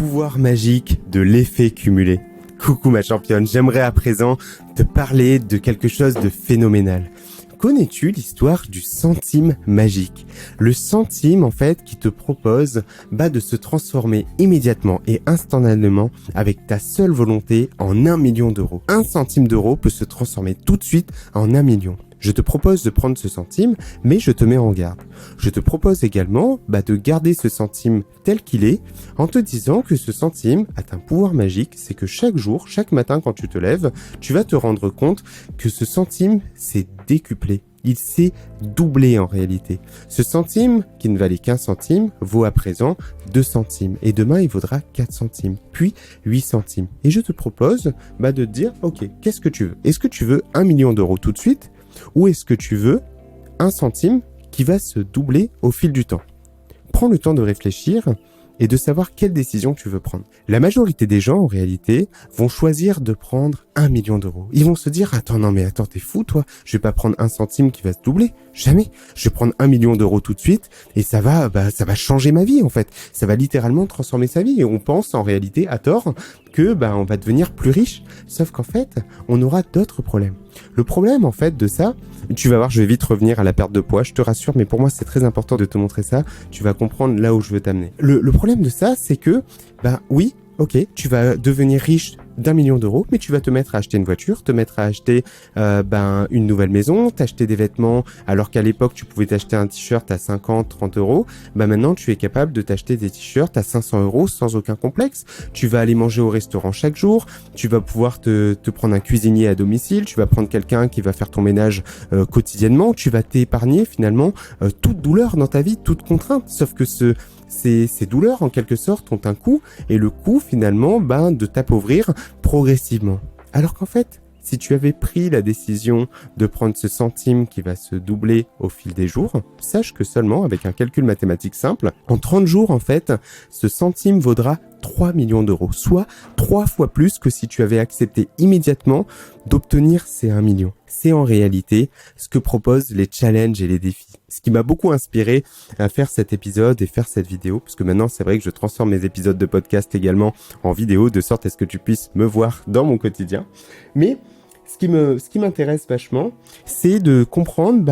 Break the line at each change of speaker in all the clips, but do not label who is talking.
pouvoir magique de l'effet cumulé. Coucou ma championne, j'aimerais à présent te parler de quelque chose de phénoménal. Connais-tu l'histoire du centime magique? Le centime, en fait, qui te propose de se transformer immédiatement et instantanément avec ta seule volonté en 1 million d'euros. 1 centime d'euro peut se transformer tout de suite en 1 million. Je te propose de prendre ce centime, mais je te mets en garde. Je te propose également de garder ce centime tel qu'il est, en te disant que ce centime a un pouvoir magique, c'est que chaque jour, chaque matin quand tu te lèves, tu vas te rendre compte que ce centime s'est décuplé. Il s'est doublé en réalité. Ce centime, qui ne valait qu'1 centime, vaut à présent 2 centimes. Et demain, il vaudra 4 centimes, puis 8 centimes. Et je te propose de te dire, ok, qu'est-ce que tu veux? Est-ce que tu veux 1 million d'euros tout de suite? Ou est-ce que tu veux 1 centime qui va se doubler au fil du temps? Prends le temps de réfléchir et de savoir quelle décision tu veux prendre. La majorité des gens, en réalité, vont choisir de prendre 1 million d'euros. Ils vont se dire, attends, t'es fou, toi? Je vais pas prendre 1 centime qui va se doubler. Jamais. Je vais prendre 1 million d'euros tout de suite et ça va changer ma vie, en fait. Ça va littéralement transformer sa vie. Et on pense, en réalité, à tort, que, on va devenir plus riche. Sauf qu'en fait, on aura d'autres problèmes. Le problème, en fait, de ça, tu vas voir, je vais vite revenir à la perte de poids, je te rassure, mais pour moi, c'est très important de te montrer ça. Tu vas comprendre là où je veux t'amener. Le problème de ça, c'est que, oui, ok, tu vas devenir riche d'1 million d'euros, mais tu vas te mettre à acheter une voiture, te mettre à acheter une nouvelle maison, t'acheter des vêtements, alors qu'à l'époque tu pouvais t'acheter un t-shirt à 50, 30 euros, maintenant tu es capable de t'acheter des t-shirts à 500 euros sans aucun complexe. Tu vas aller manger au restaurant chaque jour, tu vas pouvoir te prendre un cuisinier à domicile, tu vas prendre quelqu'un qui va faire ton ménage quotidiennement, tu vas t'épargner finalement toute douleur dans ta vie, toute contrainte, sauf que ces douleurs, en quelque sorte, ont un coût, et le coût, finalement, de t'appauvrir progressivement. Alors qu'en fait, si tu avais pris la décision de prendre ce centime qui va se doubler au fil des jours, sache que seulement, avec un calcul mathématique simple, en 30 jours, en fait, ce centime vaudra 3 millions d'euros, soit 3 fois plus que si tu avais accepté immédiatement d'obtenir ces 1 million. C'est en réalité ce que proposent les challenges et les défis. Ce qui m'a beaucoup inspiré à faire cet épisode et faire cette vidéo, parce que maintenant c'est vrai que je transforme mes épisodes de podcast également en vidéo, de sorte à ce que tu puisses me voir dans mon quotidien. Mais ce qui m'intéresse vachement, c'est de comprendre,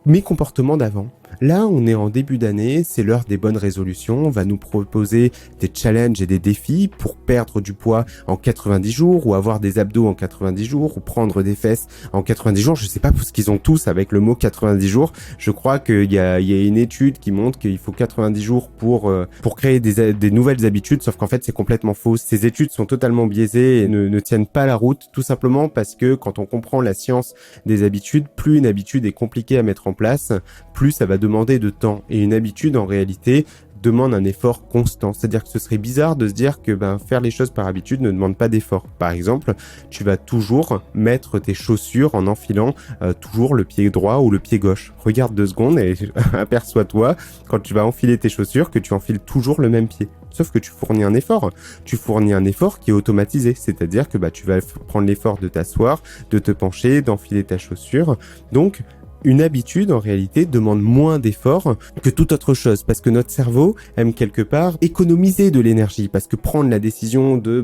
mes comportements d'avant. Là, on est en début d'année, c'est l'heure des bonnes résolutions. On va nous proposer des challenges et des défis pour perdre du poids en 90 jours ou avoir des abdos en 90 jours ou prendre des fesses en 90 jours. Je sais pas ce qu'ils ont tous avec le mot 90 jours. Je crois qu'il y a une étude qui montre qu'il faut 90 jours pour créer des nouvelles habitudes, sauf qu'en fait, c'est complètement faux. Ces études sont totalement biaisées et ne tiennent pas la route, tout simplement parce que quand on comprend la science des habitudes, plus une habitude est compliquée à mettre en place, plus ça va demander de temps. Et une habitude, en réalité, demande un effort constant. C'est-à-dire que ce serait bizarre de se dire que faire les choses par habitude ne demande pas d'effort. Par exemple, tu vas toujours mettre tes chaussures en enfilant toujours le pied droit ou le pied gauche. Regarde 2 secondes et aperçois-toi, quand tu vas enfiler tes chaussures, que tu enfiles toujours le même pied. Sauf que tu fournis un effort. Tu fournis un effort qui est automatisé. C'est-à-dire que tu vas prendre l'effort de t'asseoir, de te pencher, d'enfiler ta chaussure. Donc, une habitude, en réalité, demande moins d'efforts que toute autre chose, parce que notre cerveau aime quelque part économiser de l'énergie, parce que prendre la décision de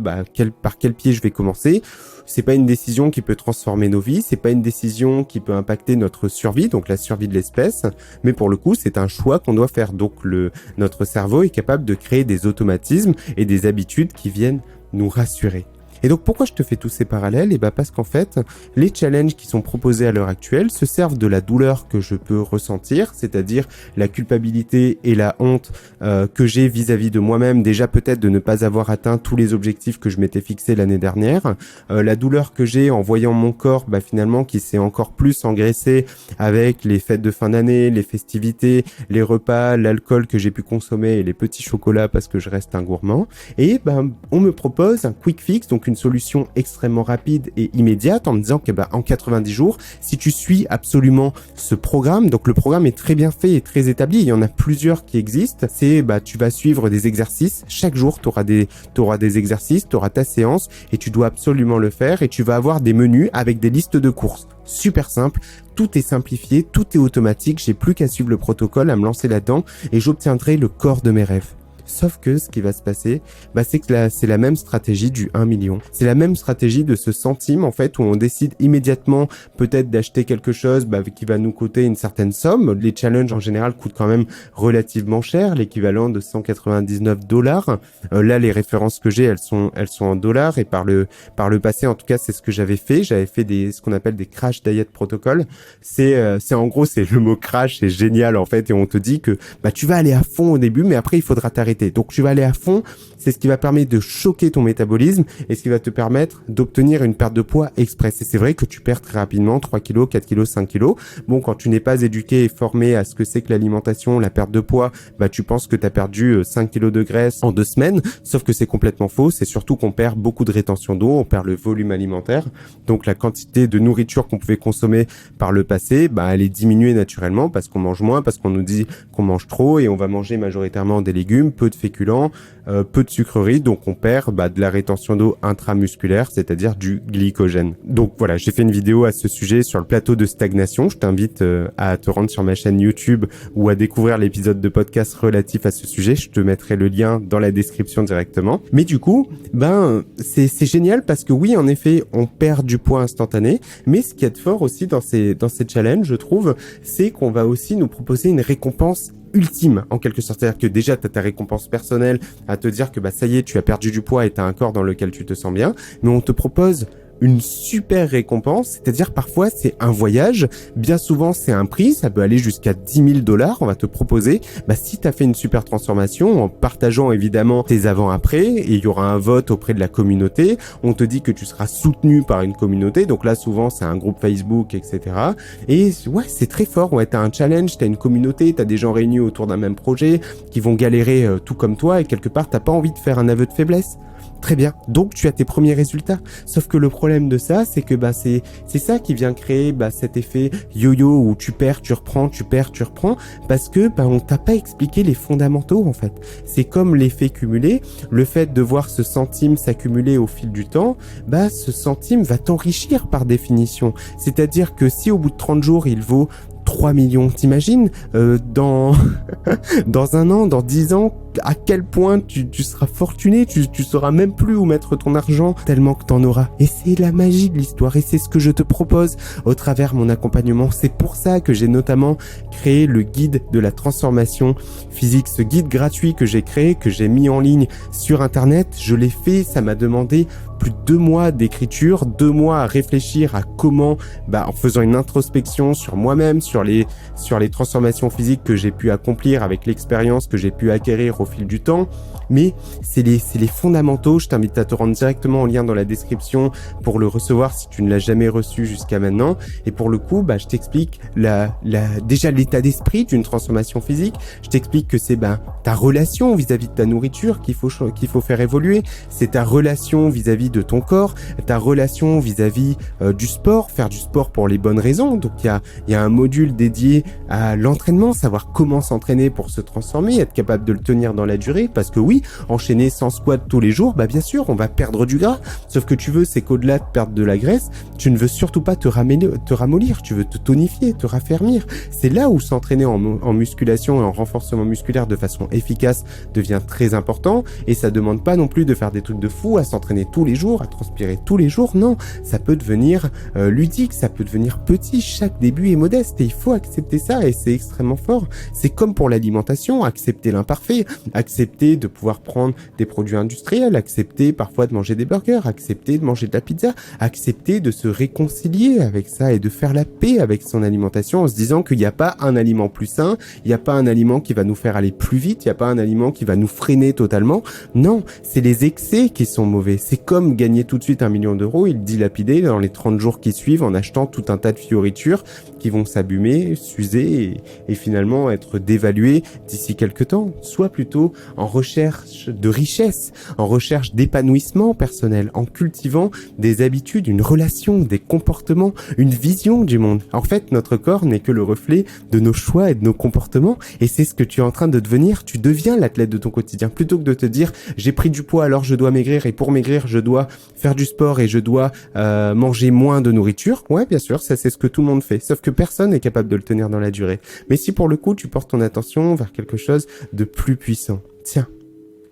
par quel pied je vais commencer, c'est pas une décision qui peut transformer nos vies, c'est pas une décision qui peut impacter notre survie, donc la survie de l'espèce, mais pour le coup, c'est un choix qu'on doit faire. Donc notre cerveau est capable de créer des automatismes et des habitudes qui viennent nous rassurer. Et donc pourquoi je te fais tous ces parallèles? Parce qu'en fait, les challenges qui sont proposés à l'heure actuelle se servent de la douleur que je peux ressentir, c'est-à-dire la culpabilité et la honte que j'ai vis-à-vis de moi-même, déjà peut-être de ne pas avoir atteint tous les objectifs que je m'étais fixés l'année dernière, la douleur que j'ai en voyant mon corps finalement qui s'est encore plus engraissé avec les fêtes de fin d'année, les festivités, les repas, l'alcool que j'ai pu consommer et les petits chocolats parce que je reste un gourmand. Et on me propose un quick fix, donc une solution extrêmement rapide et immédiate en me disant que en 90 jours, si tu suis absolument ce programme, donc le programme est très bien fait et très établi, il y en a plusieurs qui existent, c'est tu vas suivre des exercices, chaque jour tu auras des exercices, tu auras ta séance et tu dois absolument le faire et tu vas avoir des menus avec des listes de courses. Super simple, tout est simplifié, tout est automatique, j'ai plus qu'à suivre le protocole, à me lancer là-dedans et j'obtiendrai le corps de mes rêves. Sauf que ce qui va se passer, c'est que là, c'est la même stratégie du 1 million. C'est la même stratégie de ce centime, en fait, où on décide immédiatement peut-être d'acheter quelque chose qui va nous coûter une certaine somme. Les challenges, en général, coûtent quand même relativement cher, l'équivalent de $199. Là, les références que j'ai, elles sont en dollars, et par le passé, en tout cas, c'est ce que j'avais fait. J'avais fait ce qu'on appelle des crash diet protocol. C'est en gros, c'est le mot crash, c'est génial, en fait, et on te dit que, tu vas aller à fond au début, mais après, il faudra t'arrêter. Donc, tu vas aller à fond. C'est ce qui va permettre de choquer ton métabolisme et ce qui va te permettre d'obtenir une perte de poids express. Et c'est vrai que tu perds très rapidement 3 kilos, 4 kilos, 5 kilos. Bon, quand tu n'es pas éduqué et formé à ce que c'est que l'alimentation, la perte de poids, tu penses que tu as perdu 5 kilos de graisse en 2 semaines. Sauf que c'est complètement faux. C'est surtout qu'on perd beaucoup de rétention d'eau, on perd le volume alimentaire. Donc la quantité de nourriture qu'on pouvait consommer par le passé, elle est diminuée naturellement parce qu'on mange moins, parce qu'on nous dit qu'on mange trop et on va manger majoritairement des légumes, peu de féculents, peu de sucreries, donc on perd de la rétention d'eau intramusculaire, c'est-à-dire du glycogène. Donc voilà, j'ai fait une vidéo à ce sujet sur le plateau de stagnation. Je t'invite à te rendre sur ma chaîne YouTube ou à découvrir l'épisode de podcast relatif à ce sujet. Je te mettrai le lien dans la description directement. Mais du coup, c'est génial parce que oui, en effet, on perd du poids instantané, mais ce qui est fort aussi dans ces challenges, je trouve, c'est qu'on va aussi nous proposer une récompense ultime, en quelque sorte. C'est-à-dire que déjà, tu as ta récompense personnelle à te dire que ça y est, tu as perdu du poids et tu as un corps dans lequel tu te sens bien, mais on te propose une super récompense, c'est-à-dire parfois c'est un voyage, bien souvent c'est un prix, ça peut aller jusqu'à $10 000, on va te proposer, si tu as fait une super transformation, en partageant évidemment tes avant-après, et il y aura un vote auprès de la communauté, on te dit que tu seras soutenu par une communauté, donc là souvent c'est un groupe Facebook, etc. Et ouais, c'est très fort, ouais, t'as un challenge, t'as une communauté, t'as des gens réunis autour d'un même projet, qui vont galérer tout comme toi, et quelque part t'as pas envie de faire un aveu de faiblesse. Très bien, donc tu as tes premiers résultats. Sauf que le problème de ça, c'est que c'est ça qui vient créer cet effet yo-yo où tu perds, tu reprends, tu perds, tu reprends, parce que on t'a pas expliqué les fondamentaux en fait. C'est comme l'effet cumulé, le fait de voir ce centime s'accumuler au fil du temps, ce centime va t'enrichir par définition. C'est-à-dire que si au bout de 30 jours il vaut 3 millions, t'imagines dans un an, dans 10 ans, à quel point tu seras fortuné, tu sauras même plus où mettre ton argent tellement que t'en auras. Et c'est la magie de l'histoire et c'est ce que je te propose au travers mon accompagnement. C'est pour ça que j'ai notamment créé le guide de la transformation physique, ce guide gratuit que j'ai créé, que j'ai mis en ligne sur internet. Je l'ai fait, ça m'a demandé plus de 2 mois d'écriture, 2 mois à réfléchir à comment, en faisant une introspection sur moi-même, sur les transformations physiques que j'ai pu accomplir avec l'expérience que j'ai pu acquérir au fil du temps. Mais c'est les fondamentaux. Je t'invite à te rendre directement en lien dans la description pour le recevoir si tu ne l'as jamais reçu jusqu'à maintenant. Et pour le coup, je t'explique déjà l'état d'esprit d'une transformation physique. Je t'explique que c'est ta relation vis-à-vis de ta nourriture qu'il faut faire évoluer. C'est ta relation vis-à-vis de ton corps, ta relation vis-à-vis du sport, faire du sport pour les bonnes raisons. Donc il y a un module dédié à l'entraînement, savoir comment s'entraîner pour se transformer, être capable de le tenir dans la durée, parce que oui, enchaîner 100 squats tous les jours, bien sûr, on va perdre du gras, sauf que tu veux, c'est qu'au-delà de perdre de la graisse, tu ne veux surtout pas te ramollir, tu veux te tonifier, te raffermir. C'est là où s'entraîner en musculation et en renforcement musculaire de façon efficace devient très important, et ça demande pas non plus de faire des trucs de fou, à s'entraîner tous les jours, à transpirer tous les jours, non, ça peut devenir ludique, ça peut devenir petit, chaque début est modeste, et il faut accepter ça, et c'est extrêmement fort. C'est comme pour l'alimentation, accepter l'imparfait, accepter de pouvoir prendre des produits industriels, accepter parfois de manger des burgers, accepter de manger de la pizza, accepter de se réconcilier avec ça et de faire la paix avec son alimentation en se disant qu'il n'y a pas un aliment plus sain, il n'y a pas un aliment qui va nous faire aller plus vite, il n'y a pas un aliment qui va nous freiner totalement. Non, c'est les excès qui sont mauvais. C'est comme gagner tout de suite 1 million d'euros et le dilapider dans les 30 jours qui suivent en achetant tout un tas de fioritures qui vont s'abîmer, s'user et finalement être dévaluées d'ici quelques temps. Sois plutôt en recherche de richesse, en recherche d'épanouissement personnel, en cultivant des habitudes, une relation, des comportements, une vision du monde. En fait, notre corps n'est que le reflet de nos choix et de nos comportements, et c'est ce que tu es en train de devenir. Tu deviens l'athlète de ton quotidien. Plutôt que de te dire j'ai pris du poids alors je dois maigrir, et pour maigrir je dois faire du sport et je dois manger moins de nourriture. Ouais, bien sûr, ça c'est ce que tout le monde fait, sauf que personne n'est capable de le tenir dans la durée. Mais si pour le coup tu portes ton attention vers quelque chose de plus puissant, tiens,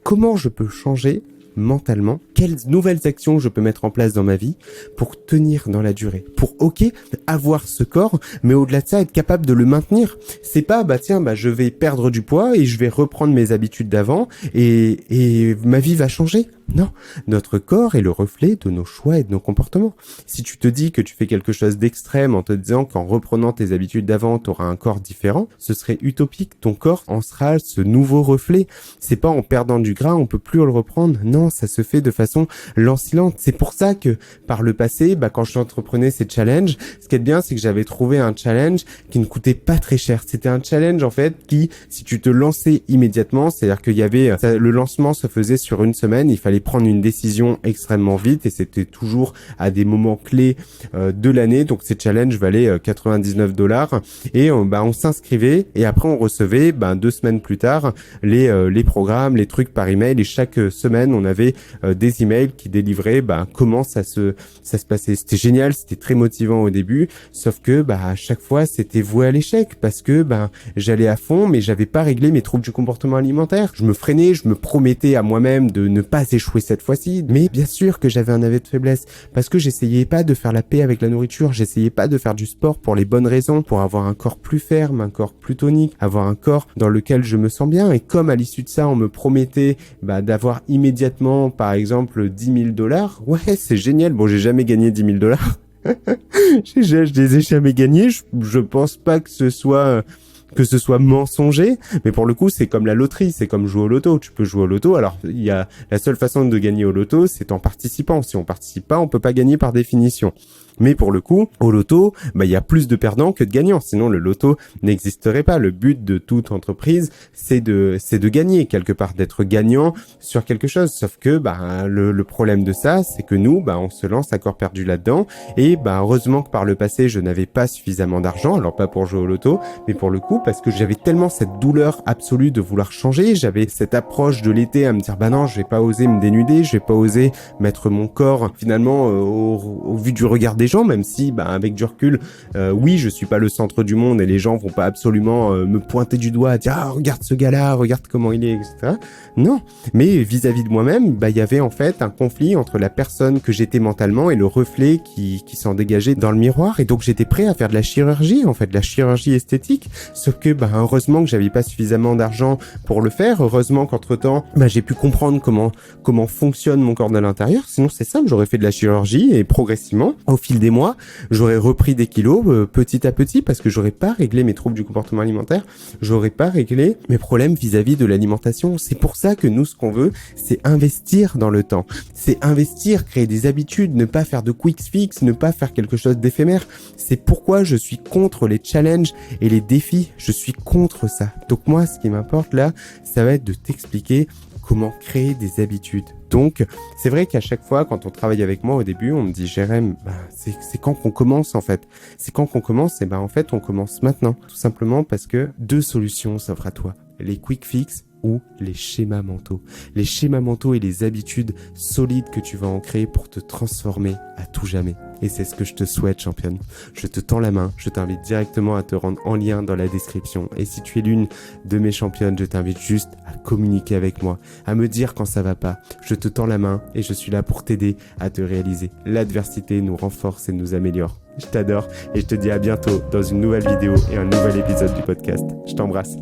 comment je peux changer mentalement, quelles nouvelles actions je peux mettre en place dans ma vie pour tenir dans la durée, pour avoir ce corps, mais au-delà de ça, être capable de le maintenir. C'est pas, je vais perdre du poids et je vais reprendre mes habitudes d'avant et ma vie va changer. Non, notre corps est le reflet de nos choix et de nos comportements. Si tu te dis que tu fais quelque chose d'extrême en te disant qu'en reprenant tes habitudes d'avant, tu auras un corps différent, ce serait utopique. Ton corps en sera ce nouveau reflet. C'est pas en perdant du gras, on peut plus le reprendre. Non, ça se fait de façon lancinante. C'est pour ça que par le passé, quand j'entreprenais ces challenges, ce qui est bien, c'est que j'avais trouvé un challenge qui ne coûtait pas très cher. C'était un challenge en fait qui, si tu te lançais immédiatement, c'est-à-dire qu'il y avait le lancement se faisait sur une semaine, il fallait prendre une décision extrêmement vite et c'était toujours à des moments clés de l'année. Donc ces challenges valaient $99 et on s'inscrivait et après on recevait 2 semaines plus tard les programmes, les trucs par email et chaque semaine on avait des emails qui délivraient comment ça se passait. C'était génial, c'était très motivant au début, sauf que à chaque fois c'était voué à l'échec parce que j'allais à fond mais j'avais pas réglé mes troubles du comportement alimentaire. Je me freinais, je me promettais à moi-même de ne pas échouer cette fois-ci, mais bien sûr que j'avais un aveu de faiblesse parce que j'essayais pas de faire la paix avec la nourriture, j'essayais pas de faire du sport pour les bonnes raisons, pour avoir un corps plus ferme, un corps plus tonique, avoir un corps dans lequel je me sens bien. Et comme à l'issue de ça on me promettait d'avoir immédiatement par exemple $10,000, ouais c'est génial, bon j'ai jamais gagné $10,000 je les ai jamais gagnés, je pense pas que ce soit mensonger, mais pour le coup, c'est comme la loterie, c'est comme jouer au loto. Tu peux jouer au loto, alors il y a la seule façon de gagner au loto, c'est en participant. Si on participe pas, on peut pas gagner par définition. Mais pour le coup, au loto, il y a plus de perdants que de gagnants. Sinon, le loto n'existerait pas. Le but de toute entreprise, c'est de gagner quelque part, d'être gagnant sur quelque chose. Sauf que, le problème de ça, c'est que nous, on se lance à corps perdu là-dedans. Et, heureusement que par le passé, je n'avais pas suffisamment d'argent. Alors pas pour jouer au loto, mais pour le coup, parce que j'avais tellement cette douleur absolue de vouloir changer. J'avais cette approche de l'été à me dire, non, je vais pas oser me dénuder, je vais pas oser mettre mon corps, finalement, au vu du regard des gens, même si avec du recul oui je suis pas le centre du monde et les gens vont pas absolument me pointer du doigt, dire regarde ce gars-là, regarde comment il est, etc. Non, mais vis-à-vis de moi-même, il y avait en fait un conflit entre la personne que j'étais mentalement et le reflet qui s'en dégageait dans le miroir, et donc j'étais prêt à faire de la chirurgie, en fait de la chirurgie esthétique, sauf que heureusement que j'avais pas suffisamment d'argent pour le faire. Heureusement qu'entre-temps j'ai pu comprendre comment fonctionne mon corps de l'intérieur. Sinon c'est simple, j'aurais fait de la chirurgie et progressivement au fil des mois, j'aurais repris des kilos petit à petit parce que j'aurais pas réglé mes troubles du comportement alimentaire, j'aurais pas réglé mes problèmes vis-à-vis de l'alimentation. C'est pour ça que nous, ce qu'on veut, c'est investir dans le temps. C'est investir, créer des habitudes, ne pas faire de quick fix, ne pas faire quelque chose d'éphémère. C'est pourquoi je suis contre les challenges et les défis. Je suis contre ça. Donc moi, ce qui m'importe là, ça va être de t'expliquer comment créer des habitudes. Donc, c'est vrai qu'à chaque fois, quand on travaille avec moi au début, on me dit, Jérém, c'est quand qu'on commence en fait. C'est quand qu'on commence, et en fait, on commence maintenant. Tout simplement parce que 2 solutions s'offrent à toi. Les quick fix ou les schémas mentaux. Les schémas mentaux et les habitudes solides que tu vas en créer pour te transformer à tout jamais. Et c'est ce que je te souhaite, championne. Je te tends la main, je t'invite directement à te rendre en lien dans la description. Et si tu es l'une de mes championnes, je t'invite juste à communiquer avec moi, à me dire quand ça va pas. Je te tends la main et je suis là pour t'aider à te réaliser. L'adversité nous renforce et nous améliore. Je t'adore et je te dis à bientôt dans une nouvelle vidéo et un nouvel épisode du podcast. Je t'embrasse.